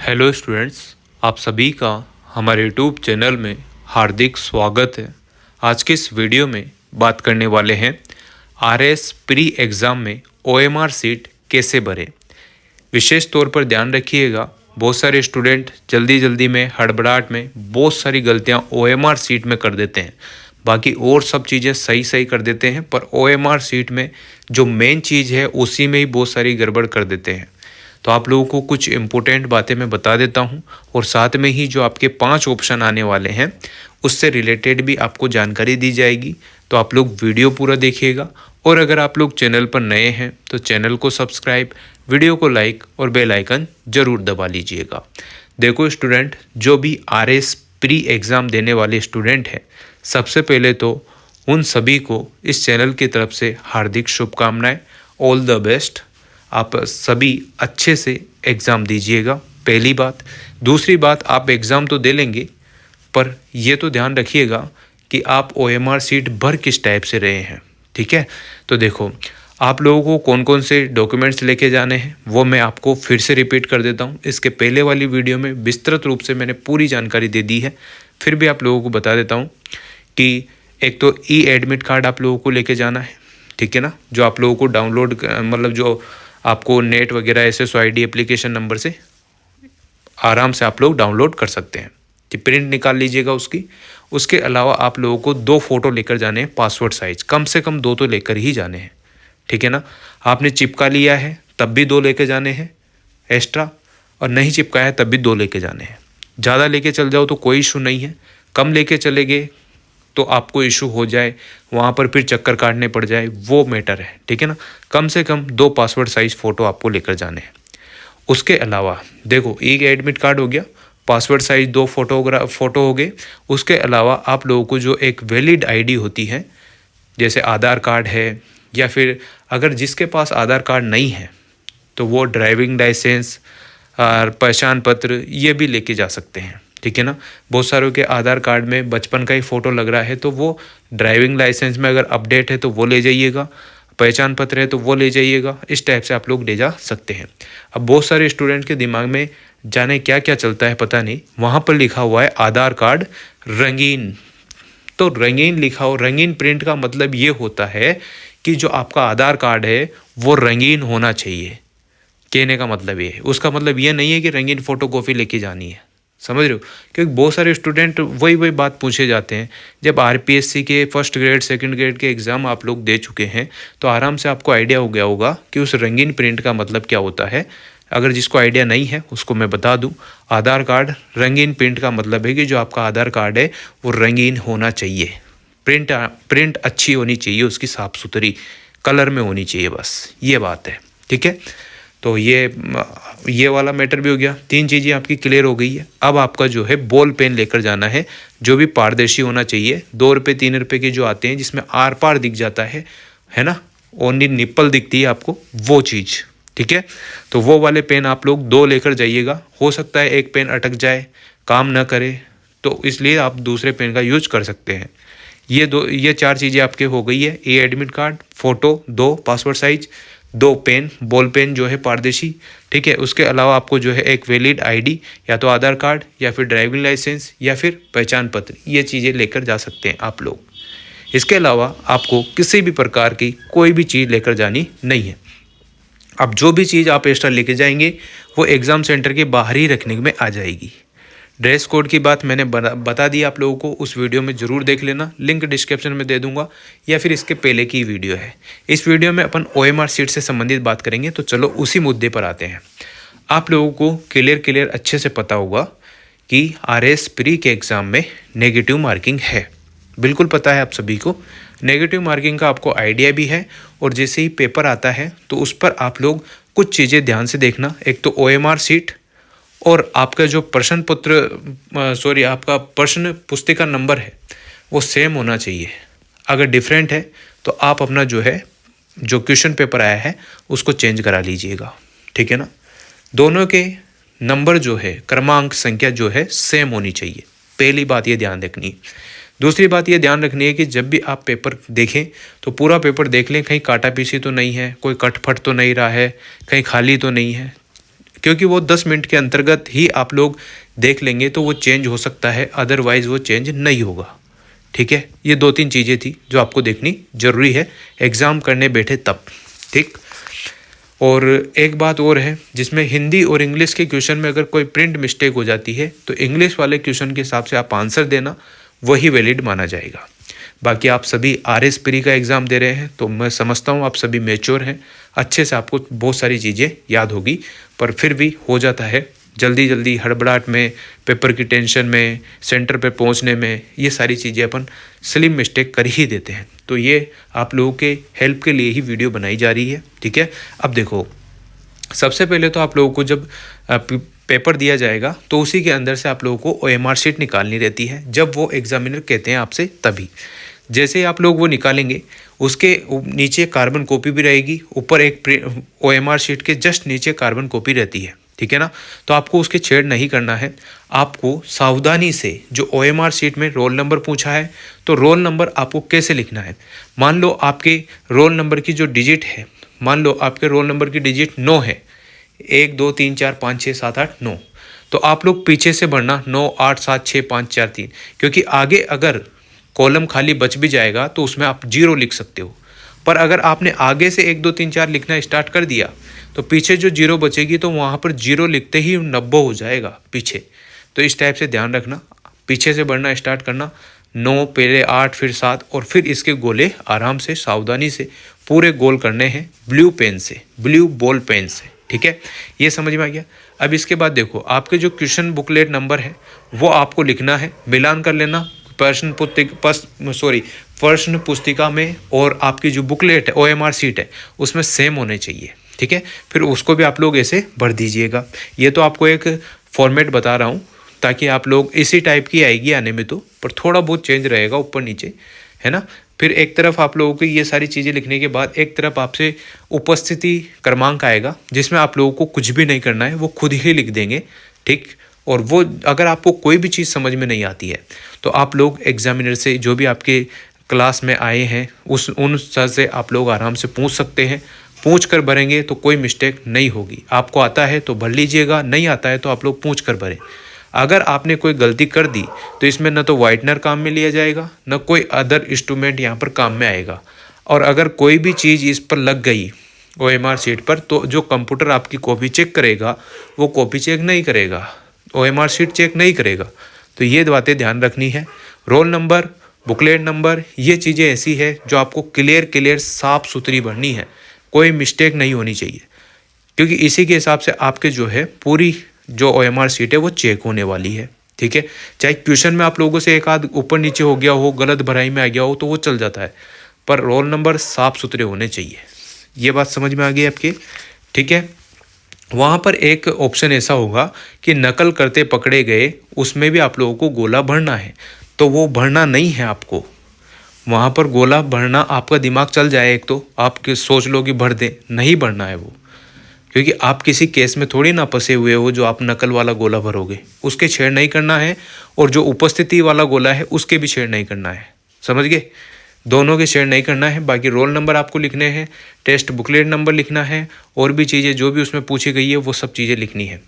Hello students, आप सभी का हमारे यूट्यूब चैनल में हार्दिक स्वागत है। आज के इस वीडियो में बात करने वाले हैं आरएस प्री एग्ज़ाम में ओएमआर सीट कैसे भरें। विशेष तौर पर ध्यान रखिएगा, बहुत सारे स्टूडेंट जल्दी में हड़बड़ाहट में बहुत सारी गलतियां ओएमआर सीट में कर देते हैं। बाकी और सब चीज़ें सही कर देते हैं, पर ओएमआर सीट में जो मेन चीज़ है उसी में ही बहुत सारी गड़बड़ कर देते हैं। तो आप लोगों को कुछ इम्पोर्टेंट बातें मैं बता देता हूं और साथ में ही जो आपके 5 ऑप्शन आने वाले हैं उससे रिलेटेड भी आपको जानकारी दी जाएगी। तो आप लोग वीडियो पूरा देखिएगा और अगर आप लोग चैनल पर नए हैं तो चैनल को सब्सक्राइब, वीडियो को लाइक और बेल आइकन ज़रूर दबा लीजिएगा। देखो स्टूडेंट, जो भी आरएस प्री एग्ज़ाम देने वाले स्टूडेंट हैं, सबसे पहले तो उन सभी को इस चैनल की तरफ से हार्दिक शुभकामनाएं, ऑल द बेस्ट। आप सभी अच्छे से एग्ज़ाम दीजिएगा, पहली बात। दूसरी बात, आप एग्ज़ाम तो दे लेंगे, पर ये तो ध्यान रखिएगा कि आप ओएमआर सीट भर किस टाइप से रहे हैं, ठीक है। तो देखो, आप लोगों को कौन कौन से डॉक्यूमेंट्स लेके जाने हैं वो मैं आपको फिर से रिपीट कर देता हूँ। इसके पहले वाली वीडियो में विस्तृत रूप से मैंने पूरी जानकारी दे दी है, फिर भी आप लोगों को बता देता हूँ कि एक तो ई एडमिट कार्ड आप लोगों को लेके जाना है, ठीक है ना, जो आप लोगों को डाउनलोड मतलब जो आपको नेट वगैरह SSID एप्लीकेशन नंबर से आराम से आप लोग डाउनलोड कर सकते हैं, कि प्रिंट निकाल लीजिएगा उसकी। उसके अलावा आप लोगों को 2 फोटो लेकर जाने हैं पासपोर्ट साइज, कम से कम 2 तो लेकर ही जाने हैं, ठीक है ना। आपने चिपका लिया है तब भी 2 लेके जाने हैं एक्स्ट्रा, और नहीं चिपकाया है तब भी 2 लेके जाने हैं। ज़्यादा लेके चल जाओ तो कोई इशू नहीं है, कम लेके चले गए तो आपको इशू हो जाए, वहाँ पर फिर चक्कर काटने पड़ जाए, वो मैटर है, ठीक है ना। कम से कम 2 पासपोर्ट साइज़ फ़ोटो आपको लेकर जाने हैं। उसके अलावा देखो, एक एडमिट कार्ड हो गया, पासपोर्ट साइज़ 2 फ़ोटो हो गए। उसके अलावा आप लोगों को जो एक वैलिड आईडी होती है, जैसे आधार कार्ड है, या फिर अगर जिसके पास आधार कार्ड नहीं है तो वो ड्राइविंग लाइसेंस और पहचान पत्र ये भी लेके जा सकते हैं, ठीक है ना। बहुत सारों के आधार कार्ड में बचपन का ही फ़ोटो लग रहा है, तो वो ड्राइविंग लाइसेंस में अगर अपडेट है तो वो ले जाइएगा, पहचान पत्र है तो वो ले जाइएगा। इस टाइप से आप लोग ले जा सकते हैं। अब बहुत सारे स्टूडेंट के दिमाग में जाने क्या क्या चलता है पता नहीं, वहाँ पर लिखा हुआ है आधार कार्ड रंगीन, तो रंगीन लिखा हो। रंगीन प्रिंट का मतलब ये होता है कि जो आपका आधार कार्ड है वो रंगीन होना चाहिए, कहने का मतलब ये है। उसका मतलब ये नहीं है कि रंगीन फ़ोटोकॉपी लेके जानी है, समझ रहे हो। क्योंकि बहुत सारे स्टूडेंट वही बात पूछे जाते हैं। जब RPSC के फर्स्ट ग्रेड सेकंड ग्रेड के एग्ज़ाम आप लोग दे चुके हैं तो आराम से आपको आइडिया हो गया होगा कि उस रंगीन प्रिंट का मतलब क्या होता है। अगर जिसको आइडिया नहीं है उसको मैं बता दूं, आधार कार्ड रंगीन प्रिंट का मतलब है कि जो आपका आधार कार्ड है वो रंगीन होना चाहिए, प्रिंट अच्छी होनी चाहिए, उसकी साफ़ सुथरी कलर में होनी चाहिए, बस ये बात है, ठीक है। तो ये वाला मैटर भी हो गया। 3 चीज़ें आपकी क्लियर हो गई है। अब आपका जो है बॉल पेन लेकर जाना है, जो भी पारदर्शी होना चाहिए। 2 रुपये 3 रुपये के जो आते हैं जिसमें आर पार दिख जाता है ना, ओनली निप्पल दिखती है आपको, वो चीज़, ठीक है। तो वो वाले पेन आप लोग 2 लेकर जाइएगा। हो सकता है एक पेन अटक जाए, काम ना करे, तो इसलिए आप दूसरे पेन का यूज कर सकते हैं। ये 4 चीज़ें आपके हो गई है। ए admit card, photo 2 passport size, 2 pen, ball pen जो है पारदर्शी, ठीक है। उसके अलावा आपको जो है एक वैलिड आईडी, या तो आधार कार्ड या फिर ड्राइविंग लाइसेंस या फिर पहचान पत्र, ये चीज़ें लेकर जा सकते हैं आप लोग। इसके अलावा आपको किसी भी प्रकार की कोई भी चीज़ लेकर जानी नहीं है। अब जो भी चीज़ आप एक्स्ट्रा लेके जाएंगे वो एग्ज़ाम सेंटर के बाहर ही रखने में आ जाएगी। ड्रेस कोड की बात मैंने बता दी आप लोगों को, उस वीडियो में ज़रूर देख लेना, लिंक डिस्क्रिप्शन में दे दूंगा, या फिर इसके पहले की वीडियो है। इस वीडियो में अपन OMR सीट से संबंधित बात करेंगे। तो चलो उसी मुद्दे पर आते हैं। आप लोगों को क्लियर अच्छे से पता होगा कि RS प्री के एग्ज़ाम में नेगेटिव मार्किंग है, बिल्कुल पता है आप सभी को। नेगेटिव मार्किंग का आपको आइडिया भी है, और जैसे ही पेपर आता है तो उस पर आप लोग कुछ चीज़ें ध्यान से देखना। एक तो OMR सीट और आपका जो आपका प्रश्न पुस्तिका नंबर है वो सेम होना चाहिए। अगर डिफरेंट है तो आप अपना जो है जो क्वेश्चन पेपर आया है उसको चेंज करा लीजिएगा, ठीक है ना। दोनों के नंबर जो है, क्रमांक संख्या जो है सेम होनी चाहिए, पहली बात ये ध्यान रखनी। दूसरी बात ये ध्यान रखनी है कि जब भी आप पेपर देखें तो पूरा पेपर देख लें, कहीं काटा पीसी तो नहीं है, कोई कटफट तो नहीं रहा है, कहीं खाली तो नहीं है। क्योंकि वो 10 मिनट के अंतर्गत ही आप लोग देख लेंगे तो वो चेंज हो सकता है, अदरवाइज़ वो चेंज नहीं होगा। ठीक है, ये 2-3 चीज़ें थी जो आपको देखनी ज़रूरी है एग्ज़ाम करने बैठे तब। ठीक, और एक बात और है, जिसमें हिंदी और इंग्लिश के क्वेश्चन में अगर कोई प्रिंट मिस्टेक हो जाती है तो इंग्लिश वाले क्वेश्चन के हिसाब से आप आंसर देना, वही वैलिड माना जाएगा। बाकी आप सभी RS प्री का एग्ज़ाम दे रहे हैं तो मैं समझता हूँ आप सभी मैच्योर हैं, अच्छे से आपको बहुत सारी चीज़ें याद होगी, पर फिर भी हो जाता है जल्दी जल्दी हड़बड़ाहट में, पेपर की टेंशन में, सेंटर पे पहुंचने में, ये सारी चीज़ें अपन स्लिम मिस्टेक कर ही देते हैं। तो ये आप लोगों के हेल्प के लिए ही वीडियो बनाई जा रही है। ठीक है, अब देखो, सबसे पहले तो आप लोगों को जब पेपर दिया जाएगा तो उसी के अंदर से आप लोगों को OMR शीट निकालनी रहती है, जब वो एग्जामिनर कहते हैं आपसे तभी। जैसे आप लोग वो निकालेंगे, उसके नीचे कार्बन कॉपी भी रहेगी, ऊपर एक OMR शीट के जस्ट नीचे कार्बन कॉपी रहती है। ठीक है ना, तो आपको उसके छेड़ नहीं करना है। आपको सावधानी से जो OMR शीट में रोल नंबर पूछा है तो रोल नंबर आपको कैसे लिखना है। मान लो आपके रोल नंबर की जो डिजिट है, मान लो आपके रोल नंबर की डिजिट 9 है, 1 2 3 4 5 6 7 8 9, तो आप लोग पीछे से बढ़ना 9 8 7 6 5 4 3, क्योंकि आगे अगर कॉलम खाली बच भी जाएगा तो उसमें आप 0 लिख सकते हो। पर अगर आपने आगे से 1 2 3 4 लिखना स्टार्ट कर दिया तो पीछे जो 0 बचेगी तो वहाँ पर 0 लिखते ही 90 हो जाएगा पीछे। तो इस टाइप से ध्यान रखना, पीछे से बढ़ना स्टार्ट करना, 9 पहले 8 फिर 7, और फिर इसके गोले आराम से सावधानी से पूरे गोल करने हैं ब्लू पेन से, ब्लू बॉल पेन से। ठीक है, ये समझ में आ गया। अब इसके बाद देखो, आपके जो क्वेश्चन बुकलेट नंबर है वो आपको लिखना है, मिलान कर लेना प्रश्न पुस्तिका में और आपकी जो बुकलेट है OMR शीट है उसमें सेम होने चाहिए। ठीक है, फिर उसको भी आप लोग ऐसे भर दीजिएगा। ये तो आपको एक फॉर्मेट बता रहा हूँ ताकि आप लोग इसी टाइप की आएगी आने में तो, पर थोड़ा बहुत चेंज रहेगा ऊपर नीचे, है ना। फिर एक तरफ आप लोगों को ये सारी चीज़ें लिखने के बाद एक तरफ आपसे उपस्थिति क्रमांक आएगा, जिसमें आप लोगों को कुछ भी नहीं करना है, वो खुद ही लिख देंगे। ठीक, और वो अगर आपको कोई भी चीज़ समझ में नहीं आती है तो आप लोग एग्जामिनर से, जो भी आपके क्लास में आए हैं, उन सर से आप लोग आराम से पूछ सकते हैं। पूछ कर भरेंगे तो कोई मिस्टेक नहीं होगी। आपको आता है तो भर लीजिएगा, नहीं आता है तो आप लोग पूछ कर भरें। अगर आपने कोई गलती कर दी तो इसमें न तो वाइटनर काम में लिया जाएगा, न कोई अदर इंस्ट्रूमेंट यहाँ पर काम में आएगा। और अगर कोई भी चीज़ इस पर लग गई OMR शीट पर, तो जो कंप्यूटर आपकी कॉपी चेक करेगा वो कॉपी चेक नहीं करेगा, OMR शीट चेक नहीं करेगा। तो ये बातें ध्यान रखनी है। रोल नंबर, बुकलेट नंबर, ये चीज़ें ऐसी है जो आपको क्लियर साफ सुथरी भरनी है, कोई मिस्टेक नहीं होनी चाहिए, क्योंकि इसी के हिसाब से आपके जो है पूरी जो OMR शीट है वो चेक होने वाली है। ठीक है, चाहे क्वेश्चन में आप लोगों से एक आध ऊपर नीचे हो गया हो, गलत भराई में आ गया हो तो वो चल जाता है, पर रोल नंबर साफ सुथरे होने चाहिए। ये बात समझ में आ गई आपकी। ठीक है, वहाँ पर एक ऑप्शन ऐसा होगा कि नकल करते पकड़े गए, उसमें भी आप लोगों को गोला भरना है, तो वो भरना नहीं है आपको। वहाँ पर गोला भरना, आपका दिमाग चल जाए, एक तो आप सोच लो कि भर दें, नहीं भरना है वो, क्योंकि आप किसी केस में थोड़ी ना फंसे हुए हो जो आप नकल वाला गोला भरोगे, उसके छेड़ नहीं करना है। और जो उपस्थिति वाला गोला है उसके भी छेड़ नहीं करना है, समझ गए, दोनों के शेयर नहीं करना है। बाकी रोल नंबर आपको लिखने हैं, टेस्ट बुकलेट नंबर लिखना है, और भी चीज़ें जो भी उसमें पूछी गई है वो सब चीज़ें लिखनी है।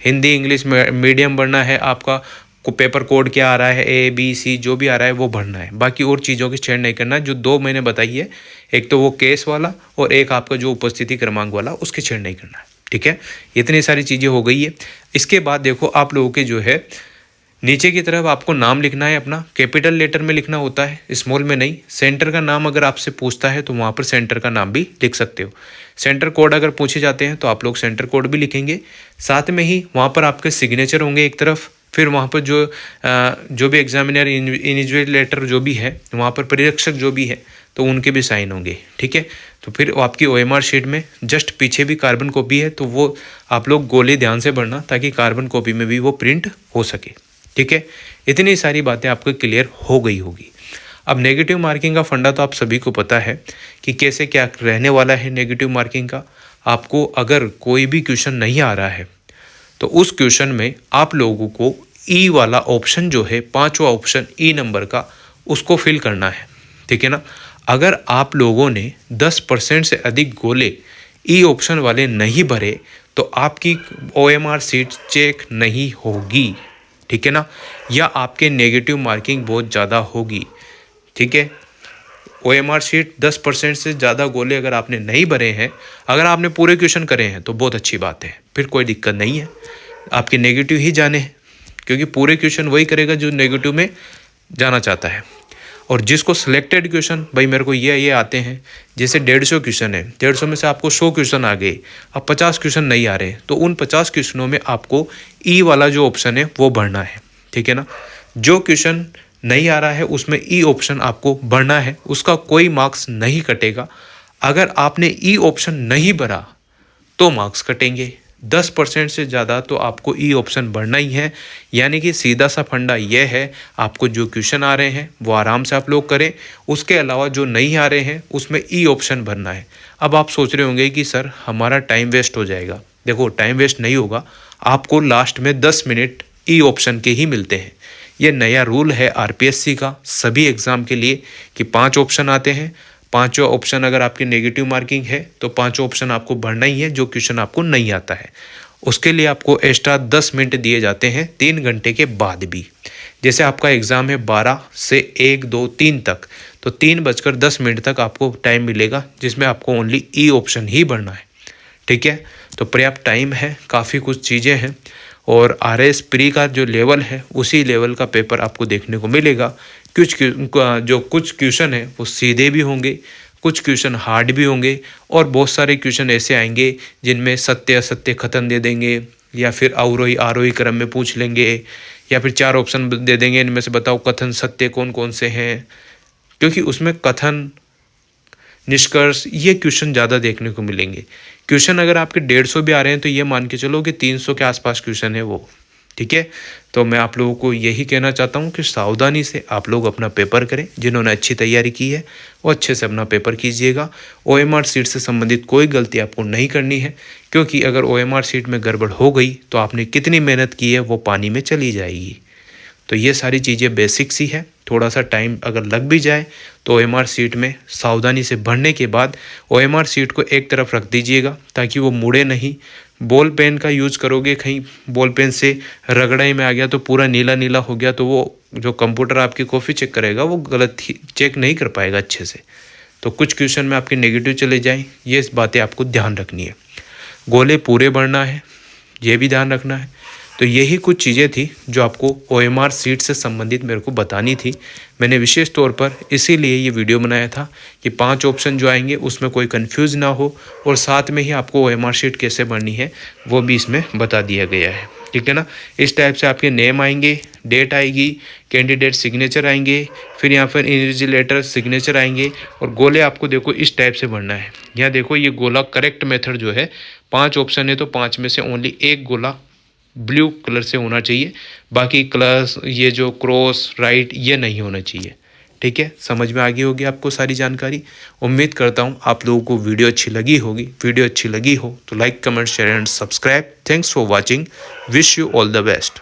हिंदी इंग्लिश मीडियम भरना है, आपका पेपर कोड क्या आ रहा है, ABC जो भी आ रहा है वो भरना है। बाकी और चीज़ों की छेड़ नहीं करना है, जो 2 मैंने बताई है, एक तो वो केस वाला और एक आपका जो उपस्थिति क्रमांक वाला, उसकी छेड़ नहीं करना है। ठीक है, इतनी सारी चीज़ें हो गई है। इसके बाद देखो, आप लोगों के जो है नीचे की तरफ आपको नाम लिखना है अपना, कैपिटल लेटर में लिखना होता है, स्मॉल में नहीं। सेंटर का नाम अगर आपसे पूछता है तो वहाँ पर सेंटर का नाम भी लिख सकते हो। सेंटर कोड अगर पूछे जाते हैं तो आप लोग सेंटर कोड भी लिखेंगे। साथ में ही वहाँ पर आपके सिग्नेचर होंगे एक तरफ, फिर वहाँ पर जो भी एग्जामिनर इन्विजिलेटर जो भी है, वहाँ पर परीक्षक जो भी है, तो उनके भी साइन होंगे। ठीक है, तो फिर आपकी OMR शीट में जस्ट पीछे भी कार्बन कॉपी है, तो वो आप लोग गोले ध्यान से भरना ताकि कार्बन कॉपी में भी वो प्रिंट हो सके। ठीक है, इतनी सारी बातें आपको क्लियर हो गई होगी। अब नेगेटिव मार्किंग का फंडा तो आप सभी को पता है कि कैसे क्या रहने वाला है। नेगेटिव मार्किंग का आपको अगर कोई भी क्वेश्चन नहीं आ रहा है तो उस क्वेश्चन में आप लोगों को E वाला ऑप्शन जो है, 5वां ऑप्शन E नंबर का, उसको फिल करना है। ठीक है ना, अगर आप लोगों ने 10% से अधिक गोले E ऑप्शन वाले नहीं भरे तो आपकी OMR सीट चेक नहीं होगी, ठीक है ना, या आपके नेगेटिव मार्किंग बहुत ज़्यादा होगी, ठीक है। OMR शीट 10% से ज़्यादा गोले अगर आपने नहीं भरे हैं, अगर आपने पूरे क्वेश्चन करे हैं तो बहुत अच्छी बात है, फिर कोई दिक्कत नहीं है, आपके नेगेटिव ही जाने हैं, क्योंकि पूरे क्वेश्चन वही करेगा जो नेगेटिव में जाना चाहता है। और जिसको सिलेक्टेड क्वेश्चन भाई मेरे को ये आते हैं, जैसे 150 क्वेश्चन है, 150 में से आपको 100 क्वेश्चन आ गए, अब 50 क्वेश्चन नहीं आ रहे, तो उन 50 क्वेश्चनों में आपको ई वाला जो ऑप्शन है वो भरना है, ठीक है ना। जो क्वेश्चन नहीं आ रहा है उसमें ई ऑप्शन आपको भरना है, उसका कोई मार्क्स नहीं कटेगा। अगर आपने ई ऑप्शन नहीं भरा तो मार्क्स कटेंगे 10% से ज़्यादा, तो आपको ई ऑप्शन भरना ही है। यानी कि सीधा सा फंडा यह है, आपको जो क्वेश्चन आ रहे हैं वो आराम से आप लोग करें, उसके अलावा जो नहीं आ रहे हैं उसमें ई ऑप्शन भरना है। अब आप सोच रहे होंगे कि सर हमारा टाइम वेस्ट हो जाएगा। देखो टाइम वेस्ट नहीं होगा, आपको लास्ट में 10 मिनट ई ऑप्शन के ही मिलते हैं। ये नया रूल है RPSC का सभी एग्ज़ाम के लिए कि 5 ऑप्शन आते हैं, 5 ऑप्शन अगर आपकी नेगेटिव मार्किंग है तो 5 ऑप्शन आपको भरना ही है जो क्वेश्चन आपको नहीं आता है। उसके लिए आपको एक्स्ट्रा 10 मिनट दिए जाते हैं 3 घंटे के बाद भी। जैसे आपका एग्ज़ाम है 12 से 1, 2, 3 तक, तो 3:10 तक आपको टाइम मिलेगा जिसमें आपको ओनली ई ऑप्शन ही भरना है, ठीक है। तो पर्याप्त टाइम है, काफ़ी कुछ चीज़ें हैं, और RS प्री का जो लेवल है उसी लेवल का पेपर आपको देखने को मिलेगा। कुछ क्वेश्चन है वो सीधे भी होंगे, कुछ क्वेश्चन हार्ड भी होंगे, और बहुत सारे क्वेश्चन ऐसे आएंगे जिनमें सत्य असत्य कथन दे देंगे, या फिर अवरोही आरोही क्रम में पूछ लेंगे, या फिर 4 ऑप्शन दे देंगे, इनमें से बताओ कथन सत्य कौन कौन से हैं, क्योंकि उसमें कथन निष्कर्ष ये क्वेश्चन ज़्यादा देखने को मिलेंगे। क्वेश्चन अगर आपके 150 भी आ रहे हैं तो ये मान के चलो कि 300 के आसपास क्वेश्चन है वो, ठीक है। तो मैं आप लोगों को यही कहना चाहता हूँ कि सावधानी से आप लोग अपना पेपर करें। जिन्होंने अच्छी तैयारी की है वो अच्छे से अपना पेपर कीजिएगा। OMR सीट से संबंधित कोई गलती आपको नहीं करनी है, क्योंकि अगर OMR सीट में गड़बड़ हो गई तो आपने कितनी मेहनत की है वो पानी में चली जाएगी। तो ये सारी चीज़ें बेसिक सी है, थोड़ा सा टाइम अगर लग भी जाए तो OMR सीट में सावधानी से भरने के बाद OMR सीट को एक तरफ रख दीजिएगा ताकि वो मुड़े नहीं। बॉल पेन का यूज़ करोगे, कहीं बॉल पेन से रगड़ाई में आ गया तो पूरा नीला नीला हो गया, तो वो जो कंप्यूटर आपकी कॉपी चेक करेगा वो गलत चेक नहीं कर पाएगा अच्छे से। तो कुछ क्वेश्चन में आपके नेगेटिव चले जाएँ, ये बातें आपको ध्यान रखनी है। गोले पूरे भरना है, ये भी ध्यान रखना है। तो यही कुछ चीज़ें थी जो आपको OMR सीट से संबंधित मेरे को बतानी थी। मैंने विशेष तौर पर इसीलिए ये वीडियो बनाया था कि 5 ऑप्शन जो आएंगे उसमें कोई कंफ्यूज ना हो, और साथ में ही आपको OMR सीट कैसे भरनी है वो भी इसमें बता दिया गया है, ठीक है ना। इस टाइप से आपके नेम आएंगे, डेट आएगी, कैंडिडेट सिग्नेचर आएंगे, फिर यहाँ पर इन्विजिलेटर सिग्नेचर आएंगे, और गोले आपको देखो इस टाइप से भरना है। यहाँ देखो ये गोला करेक्ट मेथड जो है, 5 ऑप्शन है तो 5 में से ओनली एक गोला ब्लू कलर से होना चाहिए, बाकी कलर्स ये जो क्रॉस राइट ये नहीं होना चाहिए, ठीक है। समझ में आ गई होगी आपको सारी जानकारी। उम्मीद करता हूँ आप लोगों को वीडियो अच्छी लगी होगी। वीडियो अच्छी लगी हो तो like, comment, share and subscribe. Thanks for watching. Wish you all the best.